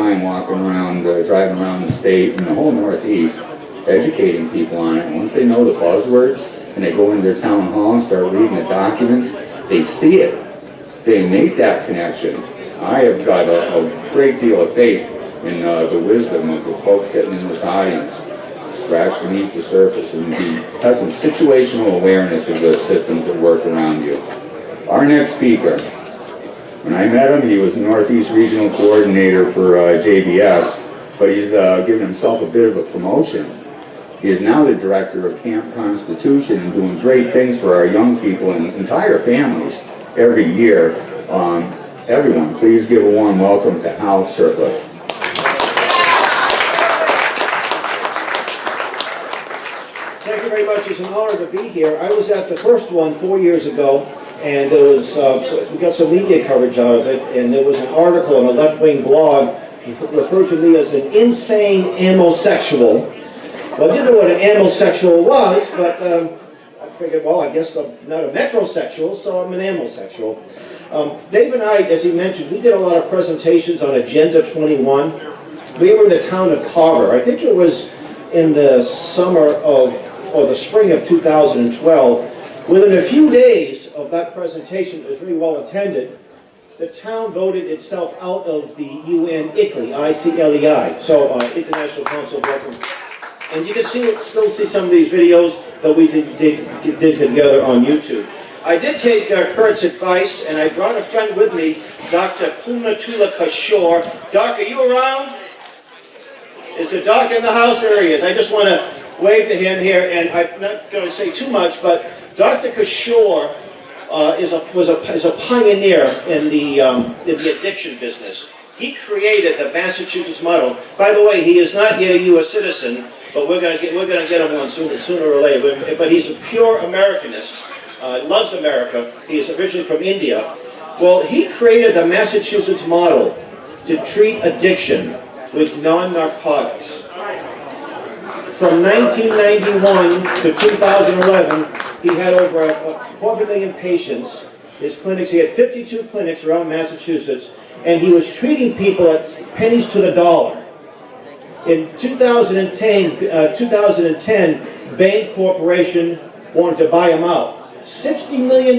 time walking around, driving around the state and the whole Northeast, educating people on it. And once they know the buzzwords and they go into their town hall and start reading the documents, they see it. They make that connection. I have got a great deal of faith in the wisdom of the folks sitting in this audience. Scratch beneath the surface and have some situational awareness of the systems that work around you. Our next speaker, when I met him, he was the Northeast Regional Coordinator for JBS, but he's given himself a bit of a promotion. He is now the Director of Camp Constitution and doing great things for our young people and entire families every year. Everyone, please give a warm welcome to Hal Shurtleff. Thank you very much. It's an honor to be here. I was at the first one 4 years ago, and there was we got some media coverage out of it, and there was an article on a left-wing blog referred to me as an insane amosexual. Well, I didn't know what an amosexual was, but I figured, well, I guess I'm not a metrosexual, so I'm an amosexual. Dave and I, as he mentioned, we did a lot of presentations on Agenda 21. We were in the town of Carver. I think it was in the summer of, or the spring of 2012. Within a few days of that presentation, it was very well attended, the town voted itself out of the UN ICLEI, I-C-L-E-I, so International Council of Welcome. And you can still see some of these videos that we did together on YouTube. I did take Kurt's advice, and I brought a friend with me, Dr. Punatula Kishore. Doc, are you around? Is the doc in the house? There he is. I just want to wave to him here, and I'm not going to say too much, but Dr. Kishore is a pioneer in the addiction business. He created the Massachusetts model. By the way, he is not yet a U.S. citizen, but we're going to get him one sooner or later. But he's a pure Americanist. Loves America. He is originally from India. Well, he created the Massachusetts model to treat addiction with non-narcotics. From 1991 to 2011, he had over a quarter million patients. His clinics, he had 52 clinics around Massachusetts, and he was treating people at pennies to the dollar. In 2010, Bain Corporation wanted to buy him out. $60 million.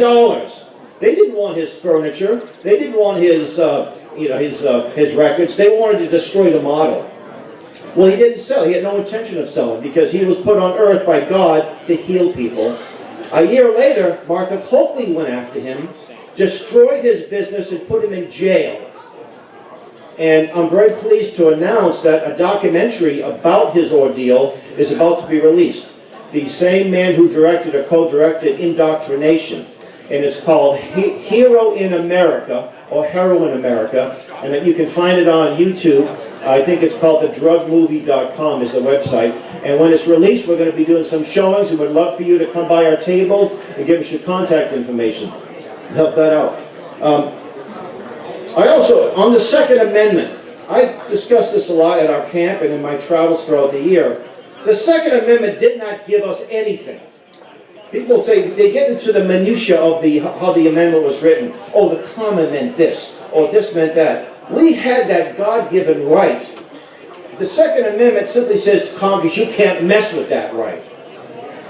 They didn't want his furniture. They didn't want his records. They wanted to destroy the model. Well, he didn't sell. He had no intention of selling because he was put on earth by God to heal people. A year later, Martha Coakley went after him, destroyed his business, and put him in jail. And I'm very pleased to announce that a documentary about his ordeal is about to be released. The same man who directed or co-directed Indoctrination, and it's called Hero in America, or Hero in America, and that you can find it on YouTube. I think it's called thedrugmovie.com is the website. And when it's released, we're going to be doing some showings, and we'd love for you to come by our table and give us your contact information. Help that out. I also, on the Second Amendment, I discussed this a lot at our camp and in my travels throughout the year. The Second Amendment did not give us anything. People say, they get into the minutiae of how the amendment was written. Oh, the comma meant this, or this meant that. We had that God-given right. The Second Amendment simply says to Congress, you can't mess with that right.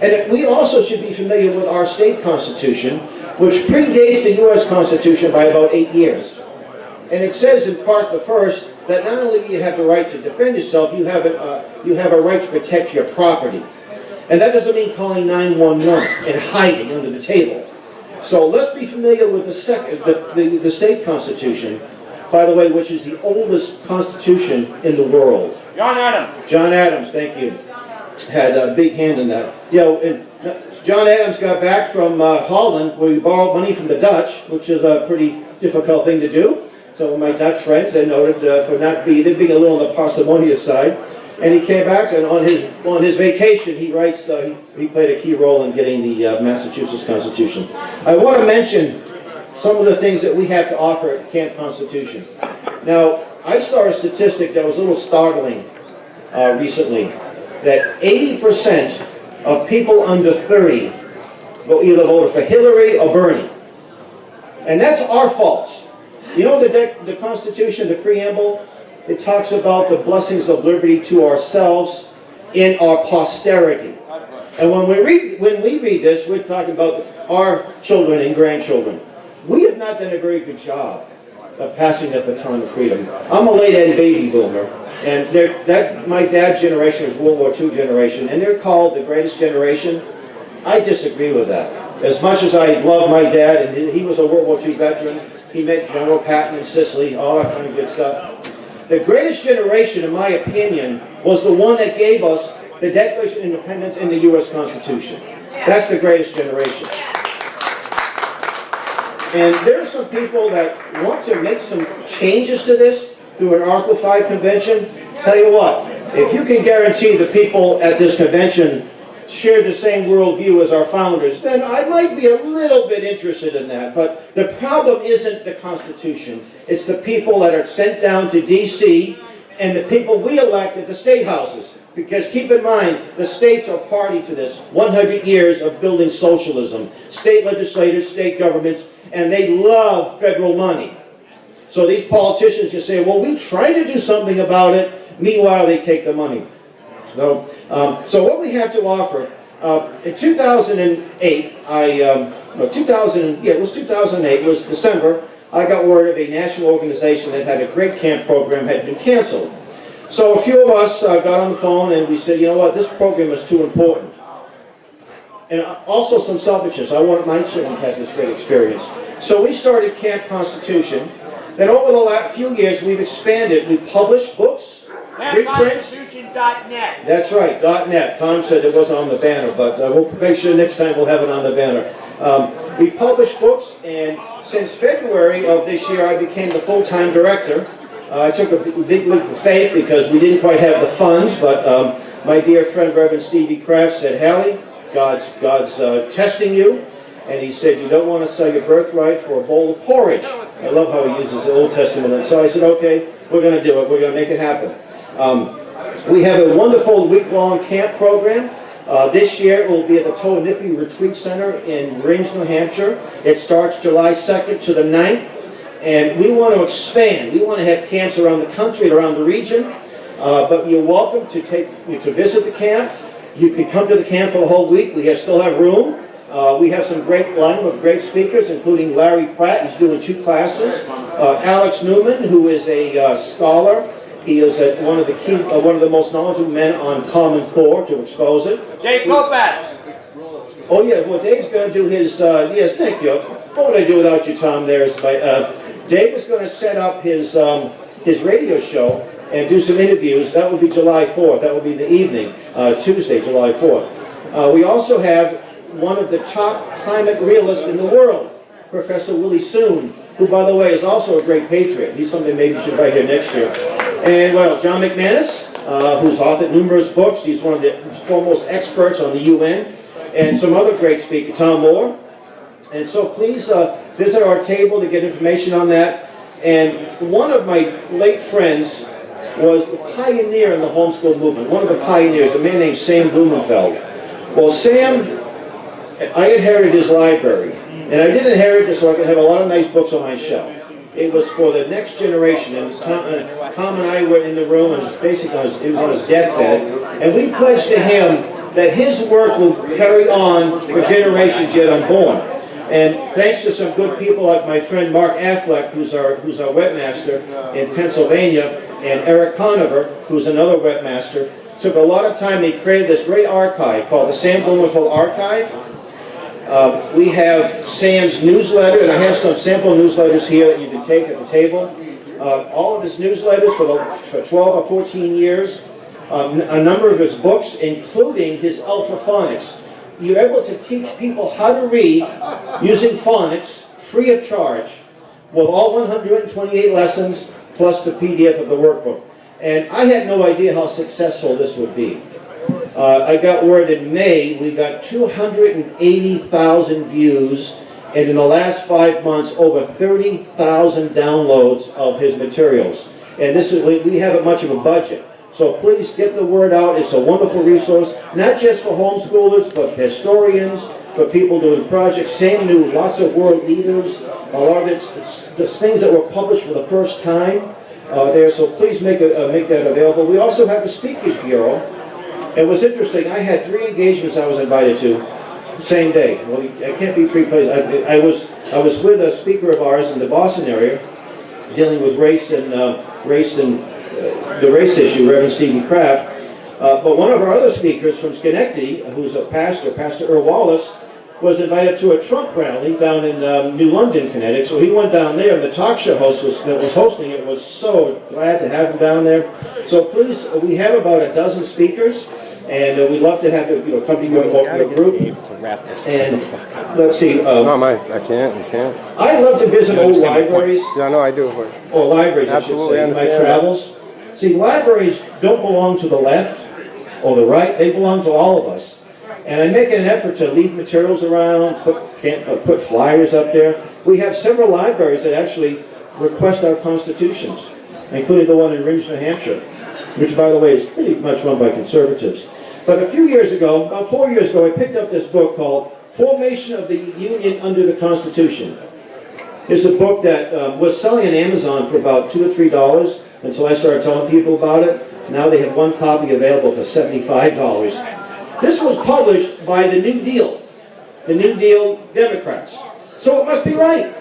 And we also should be familiar with our state constitution, which predates the U.S. Constitution by about 8 years. And it says in part the first, that not only do you have the right to defend yourself, you have a right to protect your property. And that doesn't mean calling 911 and hiding under the table. So let's be familiar with the state constitution, by the way, which is the oldest constitution in the world. John Adams. John Adams, thank you. Had a big hand in that. You know, and John Adams got back from Holland, where he borrowed money from the Dutch, which is a pretty difficult thing to do. Some of my Dutch friends, they noted for not being a little on the parsimonious side. And he came back, and on his vacation, he writes, he played a key role in getting the Massachusetts Constitution. I want to mention some of the things that we have to offer at Camp Constitution. Now, I saw a statistic that was a little startling recently, that 80% of people under 30 will either vote for Hillary or Bernie. And that's our fault. You know the Constitution, the preamble? it talks about the blessings of liberty to ourselves in our posterity. And when we read this, we're talking about our children and grandchildren. We have not done a very good job of passing the baton of freedom. I'm a late-end baby boomer, and my dad's generation was World War II generation, and they're called the greatest generation. I disagree with that. As much as I love my dad, and he was a World War II veteran, he met General Patton in Sicily, all that kind of good stuff. The greatest generation, in my opinion, was the one that gave us the Declaration of Independence and the U.S. Constitution. That's the greatest generation. And there are some people that want to make some changes to this through an Article 5 convention. Tell you what, if you can guarantee the people at this convention share the same worldview as our founders, then I might be a little bit interested in that. But the problem isn't the Constitution. It's the people that are sent down to D.C. and the people we elect at the state houses. Because keep in mind, the states are party to this. 100 years of building socialism. State legislators, state governments, and they love federal money. So these politicians just say, well, we try to do something about it. Meanwhile, they take the money. So what we have to offer, in 2008, it was 2008, it was December, I got word of a national organization that had a great camp program had been canceled. So a few of us got on the phone and we said, you know what, this program is too important. And also some selfishness. I wanted my children to have this great experience. So we started Camp Constitution. Then over the last few years, we've expanded. We've published books, reprints. Constitution.net. That's right, .net. Tom said it wasn't on the banner, but we'll make sure next time we'll have it on the banner. We published books, and since February of this year, I became the full-time director. I took a big leap of faith because we didn't quite have the funds, but my dear friend Reverend Stevie Kraft said, Hallie, God's testing you, and he said, you don't want to sell your birthright for a bowl of porridge. I love how he uses the Old Testament, and so I said, okay, we're going to do it. We're going to make it happen. We have a wonderful week-long camp program. This year it will be at the Toanipi Retreat Center in Range, New Hampshire. It starts July 2nd to the 9th. And we want to expand. We want to have camps around the country and around the region. But you're welcome to visit the camp. You can come to the camp for the whole week. We still have room. We have some great lineup of great speakers, including Larry Pratt. He's doing 2 classes. Alex Newman, who is a scholar. He is one of the most knowledgeable men on Common Core to expose it. Dave Lopez. Oh yeah, well Dave's going to do his. Yes, thank you. What would I do without you, Tom? Dave is going to set up his radio show and do some interviews. That will be July 4th. That will be the evening, Tuesday, July 4th. We also have one of the top climate realists in the world, Professor Willie Soon, who, by the way, is also a great patriot. He's something maybe you should write here next year. And, well, John McManus, who's authored numerous books. He's one of the foremost experts on the UN. And some other great speakers, Tom Moore. And so please visit our table to get information on that. And one of my late friends was the pioneer in the homeschool movement, one of the pioneers, a man named Sam Blumenfeld. Well, Sam, I inherited his library. And I did inherit it so I could have a lot of nice books on my shelf. It was for the next generation. And Tom and I were in the room, and basically it was on his deathbed. And we pledged to him that his work will carry on for generations yet unborn. And thanks to some good people like my friend Mark Affleck, who's our webmaster in Pennsylvania, and Eric Conover, who's another webmaster, took a lot of time. They created this great archive called the Sam Blumenfeld Archive. We have Sam's newsletter, and I have some sample newsletters here that you can take at the table. All of his newsletters for 12 or 14 years. A number of his books, including his Alpha Phonics. You're able to teach people how to read using phonics, free of charge, with all 128 lessons, plus the PDF of the workbook. And I had no idea how successful this would be. I got word in May, we got 280,000 views, and in the last 5 months, over 30,000 downloads of his materials. And we haven't much of a budget. So please get the word out. It's a wonderful resource, not just for homeschoolers, but for historians, for people doing projects. Sam knew lots of world leaders. A lot of it's things that were published for the first time. there, so please make that available. We also have a speakers bureau. It was interesting. I had 3 engagements I was invited to the same day. Well, I can't be 3 places. I was with a speaker of ours in the Boston area, dealing with race and the race issue, Reverend Stevie Kraft. But one of our other speakers from Schenectady, who's a pastor, Pastor Earl Wallace, was invited to a Trump rally down in New London, Connecticut. So he went down there, and the talk show host that was hosting it was so glad to have him down there. So please, we have about a dozen speakers, and we'd love to have you come to your group. And let's see. No, I can't. You can't. I love to visit old libraries. Yeah, no, I do. Or libraries, Absolutely, I should say, in my travels. See, libraries don't belong to the left or the right. They belong to all of us. And I make an effort to leave materials around, put flyers up there. We have several libraries that actually request our constitutions, including the one in Ringe, New Hampshire, which, by the way, is pretty much run by conservatives. But a few years ago, about 4 years ago, I picked up this book called Formation of the Union Under the Constitution. It's a book that was selling on Amazon for about $2 or $3 until I started telling people about it. Now they have one copy available for $75. This was published by the New Deal Democrats. So it must be right.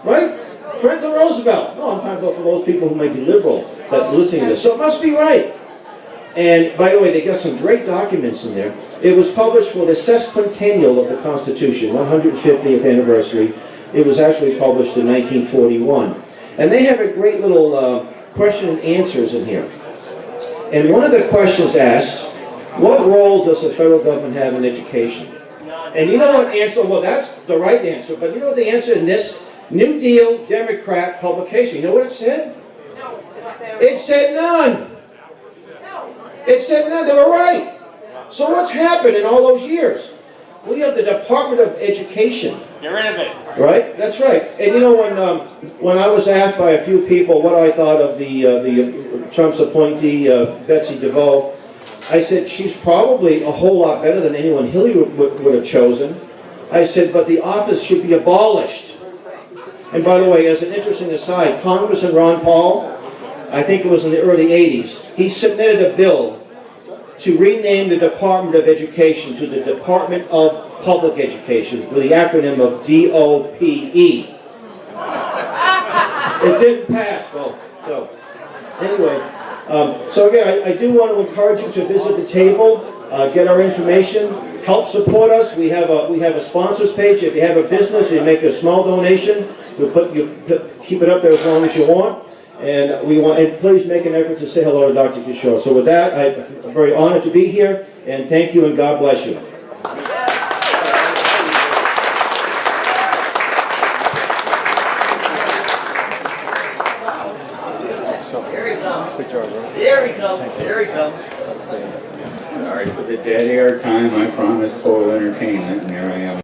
Right? Franklin Roosevelt. No, I'm talking about for those people who may be liberal that are listening to this. So it must be right. And by the way, they got some great documents in there. It was published for the sesquicentennial of the Constitution, 150th anniversary. It was actually published in 1941. And they have a great little question and answers in here. And one of the questions asks, what role does the federal government have in education? And you know what answer? Well, that's the right answer. But you know what the answer in this New Deal Democrat publication? You know what it said? No, it said none. It said none. They were right. So what's happened in all those years? We have the Department of Education. Get rid of it. Right? That's right. And you know, when I was asked by a few people what I thought of the Trump's appointee, Betsy DeVos, I said, she's probably a whole lot better than anyone Hillary would have chosen. I said, but the office should be abolished. And by the way, as an interesting aside, Congressman Ron Paul, I think it was in the early 80s, he submitted a bill to rename the Department of Education to the Department of Public Education with the acronym of DOPE. It didn't pass, well, so anyway. So again, I do want to encourage you to visit the table, get our information, help support us. We have a sponsors page. If you have a business, you make a small donation. Keep it up there as long as you want. And please make an effort to say hello to Dr. Kishore. So with that, I'm very honored to be here, and thank you, and God bless you. There we go. There we go. Sorry for the dead air time. I promised total entertainment, and here I am.